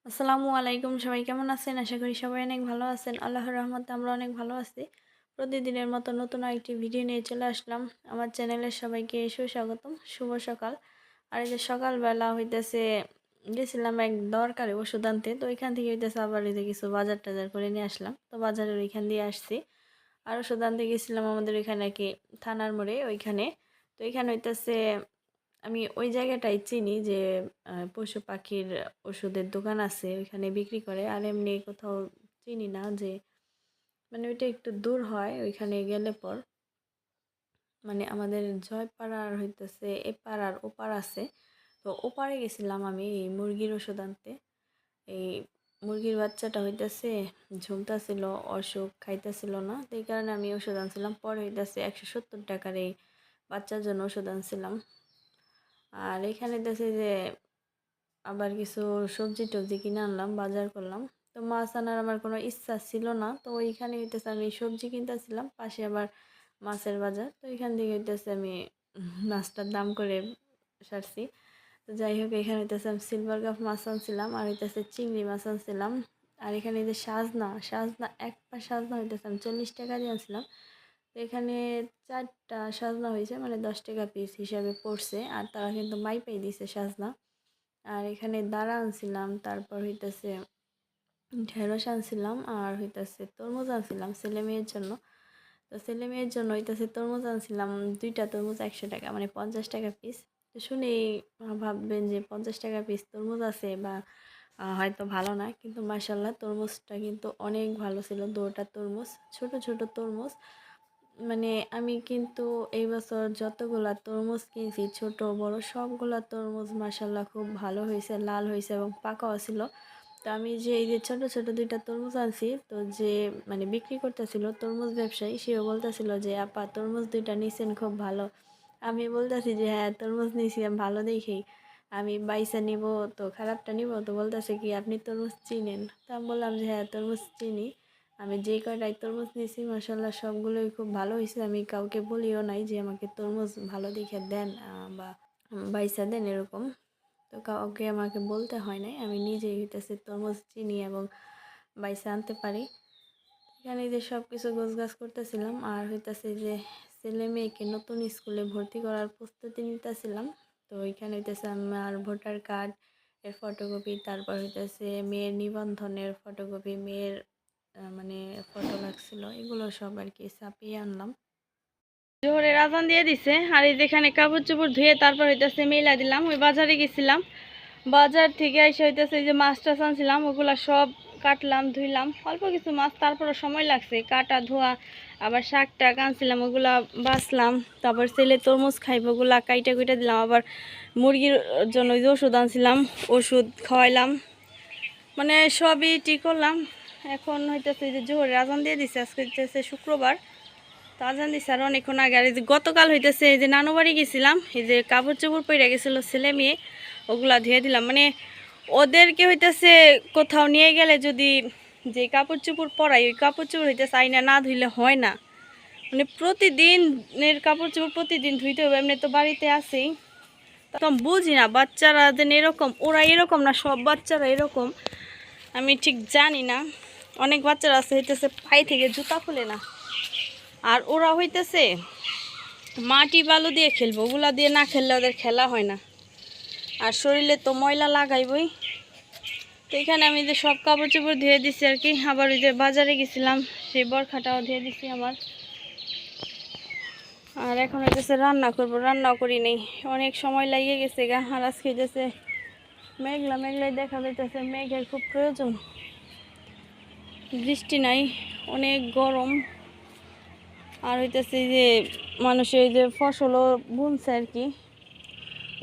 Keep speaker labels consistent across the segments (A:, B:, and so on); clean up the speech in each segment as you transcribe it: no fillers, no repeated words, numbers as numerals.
A: আসসালামু আলাইকুম, সবাই কেমন আছেন? আশা করি সবাই অনেক ভালো আছেন। আল্লাহর রহমতে আমরা অনেক ভালো আছি। প্রতিদিনের মতো নতুন আরেকটি ভিডিও নিয়ে চলে আসলাম। আমার চ্যানেলের সবাইকে সুস্বাগতম, শুভ সকাল। আর এই যে সকালবেলা হইতেছে গেছিলাম এক দরকারি ওষুধ আনতে, তো ওইখান থেকে হইতেছে আবার এই যে কিছু বাজার টাজার করে নিয়ে আসলাম। তো বাজারের ওইখান দিয়ে আসছি। আর ওষুধ আনতে গেছিলাম আমাদের ওইখানে কি থানার মোড়ে ওইখানে। তো ওইখানে হইতেছে আমি ওই জায়গাটাই চিনি যে পশু পাখির ওষুধের দোকান আছে ওইখানে বিক্রি করে। আর এমনি কোথাও চিনি না, যে মানে ওইটা একটু দূর হয়। ওইখানে গেলে পর মানে আমাদের জয়পাড়ার হইতেছে এপাড়ার ওপার আছে। তো ওপারে গেছিলাম আমি এই মুরগির ওষুধ আনতে। এই মুরগির বাচ্চাটা হইতেছে ঝুমতাছিল, অসুখ খাইতেছিল না, তো এই কারণে আমি ওষুধ আনছিলাম। পরে হইতেছে 170 টাকার এই বাচ্চার জন্য ওষুধ আনছিলাম। আর এখানে দেখছি যে আবার কিছু সবজি টবজি কিনে আনলাম, বাজার করলাম। তো মাছ আনার আমার কোনো ইচ্ছা ছিল না, তো ওইখানে হইতেছে আমি সবজি কিনতেছিলাম, পাশে আবার মাছের বাজার। তো এখান থেকে হইতেছে আমি মাছটার দাম করে সারছি। তো যাই হোক, এখানে হইতেছে আমি সিলভার কাপ মাছ আনছিলাম, আর হইতেছে চিংড়ি মাছ আনছিলাম। আর এখানে যে সাজনা সাজনা এক পা সাজনা হইতেছে আমি 40 টাকা দিয়ে আনছিলাম। তো এখানে 4টা সাজনা হয়েছে, মানে 10 টাকা পিস হিসাবে পড়ছে। আর তারা কিন্তু মাইপাই দিছে সাজনা। আর এখানে দাঁড়া আনছিলাম, তারপর হইতেছে ঢেঁড়স আনছিলাম, আর হইতেছে তরমুজ আনছিলাম ছেলে মেয়ের জন্য। তো ছেলে মেয়ের জন্য হইতেছে তরমুজ আনছিলাম 2টা তরমুজ 100 টাকা, মানে 50 টাকা পিস। তো শুনেই ভাববেন যে 50 টাকা পিস তরমুজ আছে, বা হয়তো ভালো না, কিন্তু মাশাল্লাহ তরমুজটা কিন্তু অনেক ভালো ছিল। 2টা তরমুজ, ছোট ছোট তরমুজ। মানে আমি কিন্তু এই বছর যতগুলা তরমুজ কিনছি, ছোট বড় সবগুলা তরমুজ মাশাল্লাহ খুব ভালো হয়েছে, লাল হয়েছে এবং পাকাও ছিল। তো আমি যে এই যে ছোট ছোট 2টা তরমুজ আনছি, তো যে মানে বিক্রি করতেছিল তরমুজ ব্যবসায়ী, সেও বলতেছিল যে আপা তরমুজ 2টা নিছেন খুব ভালো। আমি বলতেছি যে হ্যাঁ তরমুজ নিছি আমি ভালো দেখেই, আমি বাইসা নিব তো খারাপটা নিব? তো বলতেছে কি আপনি তরমুজ চিনেন? তো আমি বললাম যে হ্যাঁ তরমুজ চিনি। আমি যে কয়টাই তরমুজ নিয়েছি মাসাল্লাহ সবগুলোই খুব ভালো হয়েছে। আমি কাউকে বলিও নাই যে আমাকে তরমুজ ভালো দেখে দেন বা বাইসা দেন এরকম। তো কাউকে আমাকে বলতে হয় নাই, আমি নিজেই হইতেছে তরমুজ চিনি এবং বাইসা আনতে পারি। এখানে যে সব কিছু গোছগাছ করতেছিলাম, আর হইতেছে যে ছেলে মেয়েকে নতুন স্কুলে ভর্তি করার প্রস্তুতি নিতেছিলাম। তো ওইখানে হইতেছে আমার ভোটার কার্ড এর ফটোকপি, তারপর হইতেছে মেয়ের নিবন্ধনের ফটোকপি, মেয়ের মানে ফটো লাগছিল, এগুলো সব আর কি ছাপিয়ে আনলাম। জোহরের আজান দিয়ে দিছে, আর এই যেখানে কাপড় চোপড় ধুয়ে তারপর হইতেছে মেলা দিলাম। ওই বাজারে গেছিলাম, বাজার থেকে এসে হইতেছে এই যে মাছ টাছ আনছিলাম, ওগুলা সব কাটলাম ধুইলাম, অল্প কিছু মাছ, তারপরে সময় লাগছে কাটা ধোয়া। আবার শাক টাক আনছিলাম, ওগুলা বাছলাম। তারপর ছেলে তরমুজ খাইব, ওগুলা কাইটা কুইটা দিলাম। আবার মুরগির জন্য ওই যে ওষুধ আনছিলাম, ওষুধ খাওয়াইলাম, মানে সবই ঠিক করলাম। এখন হইতেছে যে জোহরের আজান দিয়ে দিছে, আজকে হইতেছে শুক্রবার। তো আজান দিছে আর অনেকক্ষণ আগে। আর এই যে গতকাল হইতেছে এই যে নানু বাড়ি গেছিলাম, এই যে কাপড় চোপড় পরে গেছিলো ছেলে মেয়ে, ওগুলা ধুয়ে দিলাম। মানে ওদেরকে হইতেছে কোথাও নিয়ে গেলে যদি যে কাপড় চোপড় পরাই, ওই কাপড় চোপড় হইতেছে আইনা না ধুইলে হয় না। মানে প্রতিদিনের কাপড় চোপড় প্রতিদিন ধুইতে হবে, এমনি তো বাড়িতে আছেই। তখন বুঝি না বাচ্চারা যেন এরকম, ওরা এরকম না, সব বাচ্চারা এরকম আমি ঠিক জানি না। অনেক বাচ্চারা আছে হইতেছে পায়ে থেকে জুতা খুলে না, আর ওরা হইতেছে মাটি বালু দিয়ে খেলবো, ওগুলা দিয়ে না খেললে ওদের খেলা হয় না। আর শরীরে তো ময়লা লাগাইবই। তো এখানে আমি যে সব কাপড় চোপড় ধুয়ে দিছি আর কি। আবার ওই যে বাজারে গেছিলাম, সেই বরখাটাও ধুয়ে দিছি আমার। আর এখন হইতেছে রান্না করবো, রান্নাও করি নেই, অনেক সময় লাগিয়ে গেছে গা। আর আজকে হইতেছে মেঘলা মেঘলাই দেখা যাইতেছে, মেঘের খুব প্রয়োজন, বৃষ্টি নাই, অনেক গরম। আর হইতেছে যে মানুষের এই যে ফসলও বুনছে আর কি,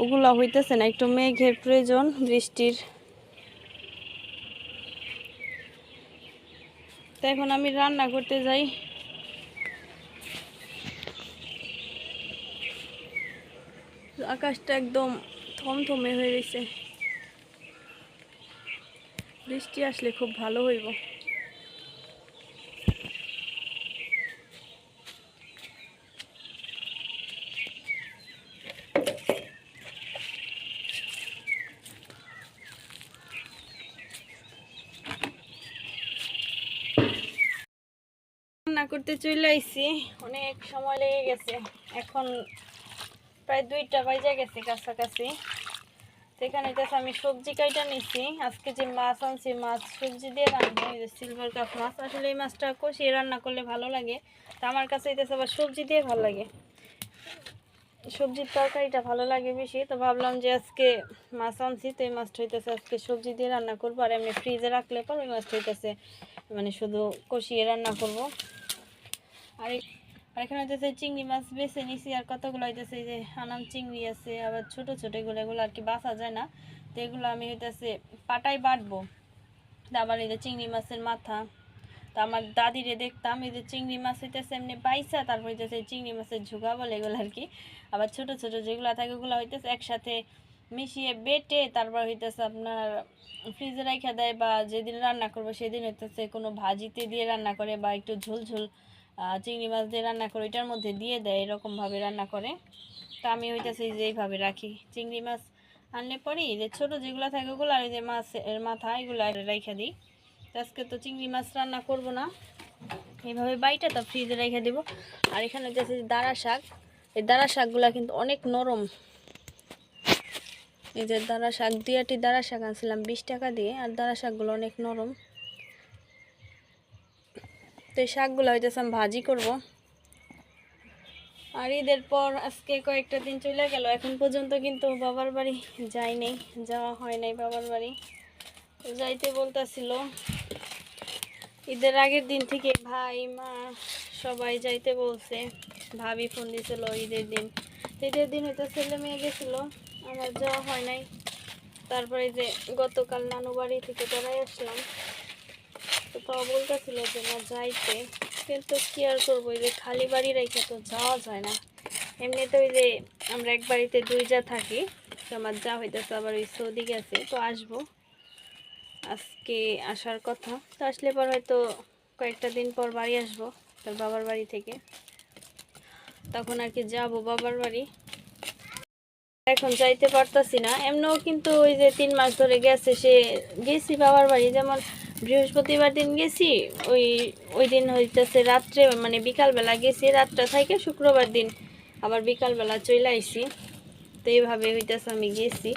A: ওগুলা হইতেছে না, একটু মেঘের প্রয়োজন, বৃষ্টির। তো এখন আমি রান্না করতে যাই। আকাশটা একদম থমথমে হয়ে গেছে, বৃষ্টি আসলে খুব ভালো হইব। রান্না করতে চলে আইছি, অনেক সময় লেগে গেছে। এখন প্রায় 2টা বাজে গেছে কাছাকাছি। তো এখানে হইতেছে আমি সবজি কাইটা নিছি। আজকে যে মাছ আনছি, মাছ সবজি দিয়ে রান্না, এই যে সিলভার কাপ মাছ। আসলে এই মাছটা কষিয়ে রান্না করলে ভালো লাগে, তো আমার কাছে হইতেছে আবার সবজি দিয়ে ভালো লাগে, সবজির তরকারিটা ভালো লাগে বেশি। তো ভাবলাম যে আজকে মাছ আনছি, তো এই মাছটা হইতেছে আজকে সবজি দিয়ে রান্না করবো। আর এমনি ফ্রিজে রাখলে পর ওই মাছটা হইতেছে মানে শুধু কষিয়ে রান্না করব। আর এখানে হইতেছে চিংড়ি মাছ বেছে নিছি, আর কতগুলো হইতেছে যে আনাম চিংড়ি আছে, আবার ছোট ছোট এগুলো আর কি বাছা যায় না, তো এগুলো আমি হইতেছে পাটায় বাটবো। আবার এই যে চিংড়ি মাছের মাথা, তো আমার দাদিরে দেখতাম এই যে চিংড়ি মাছ হইতেছে এমনি পাইসা, তারপর হইতেছে চিংড়ি মাছের ঝুগা বলে এগুলো আর কি। আবার ছোট ছোট যেগুলো থাকে ওগুলো হইতেছে একসাথে মিশিয়ে বেটে তারপর হইতেছে আপনার ফ্রিজে রাখা দেয়, বা যেদিন রান্না করবো সেদিন হইতেছে কোনো ভাজিতে দিয়ে রান্না করে, বা একটু ঝোল ঝোল চিংড়ি মাছ দিয়ে রান্না করে ওইটার মধ্যে দিয়ে দেয়, এরকমভাবে রান্না করে। তো আমি হইতেছে যে এইভাবে রাখি। চিংড়ি মাছ আনলে পরে যে ছোটো যেগুলো থাকে ওগুলো, আর এই যে মাছের মাথা এগুলো রেখে দিই। তো আজকে তো চিংড়ি মাছ রান্না করব না, এইভাবে বাইটা তো ফ্রিজে রেখে দেবো। আর এখানে হচ্ছে দাঁড়া শাক, এই দাঁড়া শাকগুলো কিন্তু অনেক নরম। এই যে দাঁড়া শাক, 2টি দাঁড়া শাক আনছিলাম 20 টাকা দিয়ে, আর দাঁড়া শাকগুলো অনেক নরম। তো এই শাকগুলো হইতেছে আমি ভাজি করব। আর ঈদের পর আজকে কয়েকটা দিন চলে গেল, এখন পর্যন্ত কিন্তু বাবার বাড়ি যাইনি, যাওয়া হয় নাই বাবার বাড়ি। যাইতে বলতেছিল ঈদের আগের দিন থেকে, ভাই মা সবাই যাইতে বলছে, ভাবি ফোন দিয়েছিল ঈদের দিন। ঈদের দিন হয়তো ছেলে মেয়ে গেছিলো, আমার যাওয়া হয় নাই। তারপরে যে গতকাল নানু বাড়ি থেকে বেড়াই আসলাম, তো তাও বলতেছিল যে না যাইতে, কিন্তু কি আর করবো, এই যে খালি বাড়ি রেখে তো যাওয়া যায় না। এমনিতে ওই যে আমরা এক বাড়িতে 2 যা থাকি, তো আমার যা হইতেছে আবার ওই সৌদি গেছে, তো আসবো, আজকে আসার কথা। তো আসলে পর হয়তো কয়েকটা দিন পর বাড়ি আসবো তার বাবার বাড়ি থেকে, তখন আর কি যাবো বাবার বাড়ি। এখন যাইতে পারতাছি না, এমনও কিন্তু ওই যে 3 মাস ধরে গেছে সে, গেছি বাবার বাড়ি, যেমন বৃহস্পতিবার দিন গেছি, ওই ওই দিন হইতেছে রাত্রে মানে বিকালবেলা গেছি, রাতটা থেকে শুক্রবার দিন আবার বিকালবেলা চলে আইছি। তো এইভাবে হইতেছে আমি গেছি।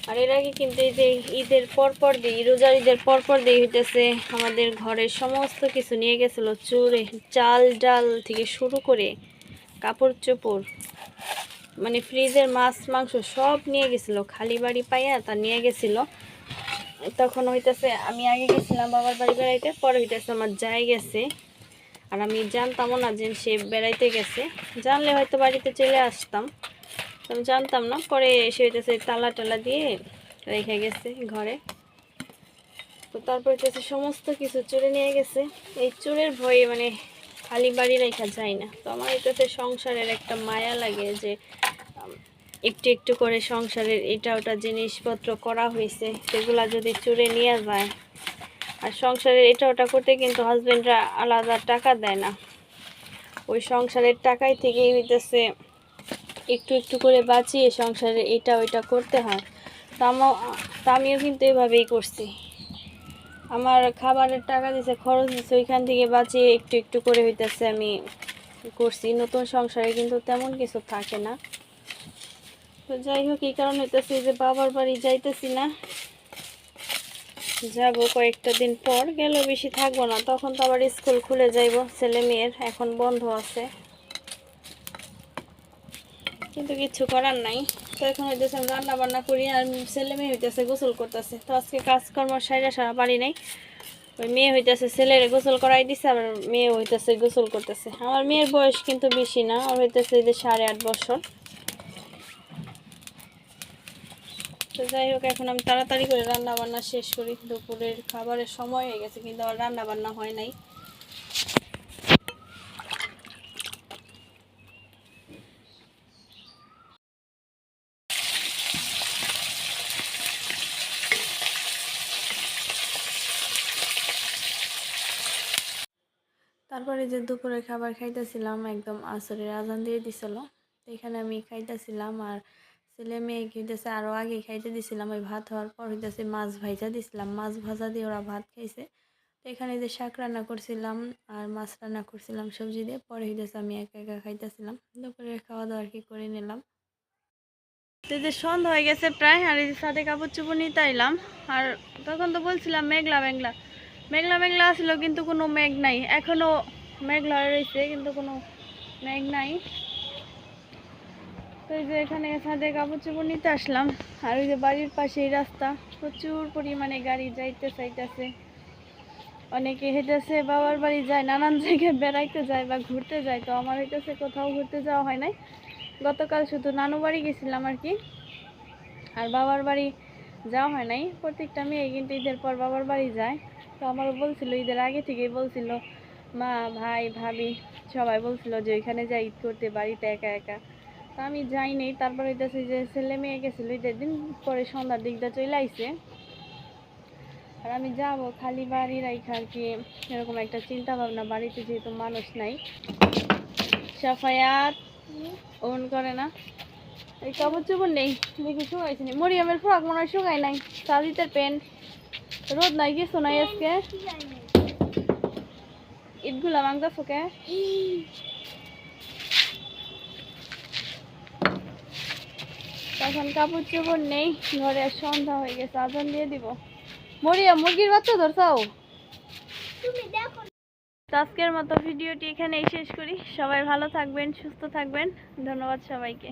A: আর এর আগে কিন্তু এই যে ঈদের পরপর দিই, রোজার ঈদের পরপর দিই হইতেছে আমাদের ঘরের সমস্ত কিছু নিয়ে গেছিলো চোরে, চাল ডাল থেকে শুরু করে কাপড় চোপড়, মানে ফ্রিজের মাছ মাংস সব নিয়ে গেছিলো, খালি বাড়ি পাইয়া তা নিয়ে গেছিলো। তখন হইতেছে আমি আগে গেছিলাম বাবার বাড়ি বেড়াইতে, পরে হইতেছে আমার যাই গেছে, আর আমি জানতামও না যে সে বেড়াইতে গেছে, জানলে হয়তো বাড়িতে চলে আসতাম, আমি জানতাম না। পরে এসে হইতেছে তালা টালা দিয়ে রেখে গেছে ঘরে। তো তারপর হইতেছে সমস্ত কিছু চুরে নিয়ে গেছে। এই চোরের ভয়ে মানে খালি বাড়ি রেখা যায় না। তো আমার হইতেছে সংসারের একটা মায়া লাগে যে একটু একটু করে সংসারের এটা ওটা জিনিসপত্র করা হয়েছে, সেগুলা যদি চুরে নিয়ে যায়। আর সংসারের এটা ওটা করতে কিন্তু হাজবেন্ডরা আলাদা টাকা দেয় না, ওই সংসারের টাকাই থেকেই হইতেছে একটু একটু করে বাঁচিয়ে সংসারে এটা ওইটা করতে হয়। তা আমিও কিন্তু এভাবেই করছি, আমার খাবারের টাকা দিছে, খরচ দিছে, ওইখান থেকে বাঁচিয়ে একটু একটু করে হইতেছে আমি করছি। নতুন সংসারে কিন্তু তেমন কিছু থাকে না। তো যাই হোক, এই কারণে হইতেছে যে বাবার বাড়ি যাইতেছি না, যাব কয়েকটা দিন পর, গেলেও বেশি থাকবো না, তখন তো আবার স্কুল খুলে যাইব ছেলে মেয়ের, এখন বন্ধ আছে, কিন্তু কিছু করার নাই। তো এখন হইতেছে আমি রান্না বান্না করি, আর ছেলে মেয়ে হইতেছে গোসল করতেছে। তো আজকে কাজকর্ম সারা পারি নাই, ওই মেয়ে হইতেছে ছেলের গোসল করাই দিছে, আবার মেয়ে হইতেছে গোসল করতেছে। আমার মেয়ের বয়স কিন্তু বেশি না, ওর হইতেছে যে 8.5 বছর। তো যাই হোক, এখন আমি তাড়াতাড়ি করে রান্না বান্না শেষ করি, দুপুরের খাবারের সময় হয়ে গেছে কিন্তু আর রান্না বান্না হয় নাই। তারপরে যে দুপুরে খাবার খাইতেছিলাম, একদম আসরের আজান দিয়ে দিছিল, তো এখানে আমি খাইতেছিলাম। আর ছেলে মেয়ে হইতেছে আরও আগে খাইতে দিছিলাম, ওই ভাত হওয়ার পর হইতেছে মাছ ভাজা দিছিলাম, মাছ ভাজা দিয়ে ওরা ভাত খাইছে। তো এখানে যে শাক রান্না করছিলাম আর মাছ রান্না করছিলাম সবজি দিয়ে, পরে হইতেছে আমি একা একা খাইতেছিলাম। দুপুরে খাওয়া দাওয়া আর কি করে নিলাম। তো এই যে সন্ধ্যা হয়ে গেছে প্রায়, আর এই যে ছাদে কাপড় চোপড় নিতে আইলাম। আর তখন তো বলছিলাম মেঘলা মেঘলা মেঘলা মেঘলা আসলো, কিন্তু কোনো মেঘ নাই। এখনো মেঘলা হয়ে রয়েছে কিন্তু কোনো মেঘ নাই। তো এই যে এখানে ছাদে কাপড় চোপড় নিতে আসলাম। আর ওই যে বাড়ির পাশেই রাস্তা, প্রচুর পরিমাণে গাড়ি যাইতে চাইতেছে। অনেকে হেঁটেছে, বাবার বাড়ি যায়, নানান জায়গায় বেড়াইতে যায় বা ঘুরতে যায়। তো আমার হইতেছে কোথাও ঘুরতে যাওয়া হয় নাই। গতকাল শুধু নানু বাড়ি গেছিলাম আর কি, আর বাবার বাড়ি যাওয়া হয় নাই। প্রত্যেকটা মেয়ে কিন্তু ঈদের পর বাবার বাড়ি যায়। তো আমারও বলছিল, ঈদের আগে থেকেই বলছিল, মা ভাই ভাবি সবাই বলছিল যে ওইখানে যাই ঈদ করতে, বাড়িতে একা একা। তো আমি যাইনি। তারপর হইতেছে যে ছেলে মেয়ে গেছিলো ঈদের দিন, পরে সন্ধ্যার দিকটা চলে আইছে। আর আমি যাবো খালি বাড়ি রাইখা আর কি, এরকম একটা চিন্তা ভাবনা। বাড়িতে যেহেতু মানুষ নাই। সাফায়াত ওন করে না, এই কাপড় চোপড় নেই দেখি শুকাইছে নি। মরিয়মের ফ্রক মনে হয় শুকাই নাই, সাজিতের প্যান্ট, রোদ নাই কিছু নাই আজকে। ঈদগুলা মাংদা ফুকে তখন কাপড় চোপড় নেই ঘরে। সন্ধ্যা হয়ে গেছে, আজান দিয়ে দিব। মরিয়ম মুরগির বাচ্চা ধরছাও? আজকের মতো ভিডিওটি এখানেই শেষ করি। সবাই ভালো থাকবেন, সুস্থ থাকবেন। ধন্যবাদ সবাইকে।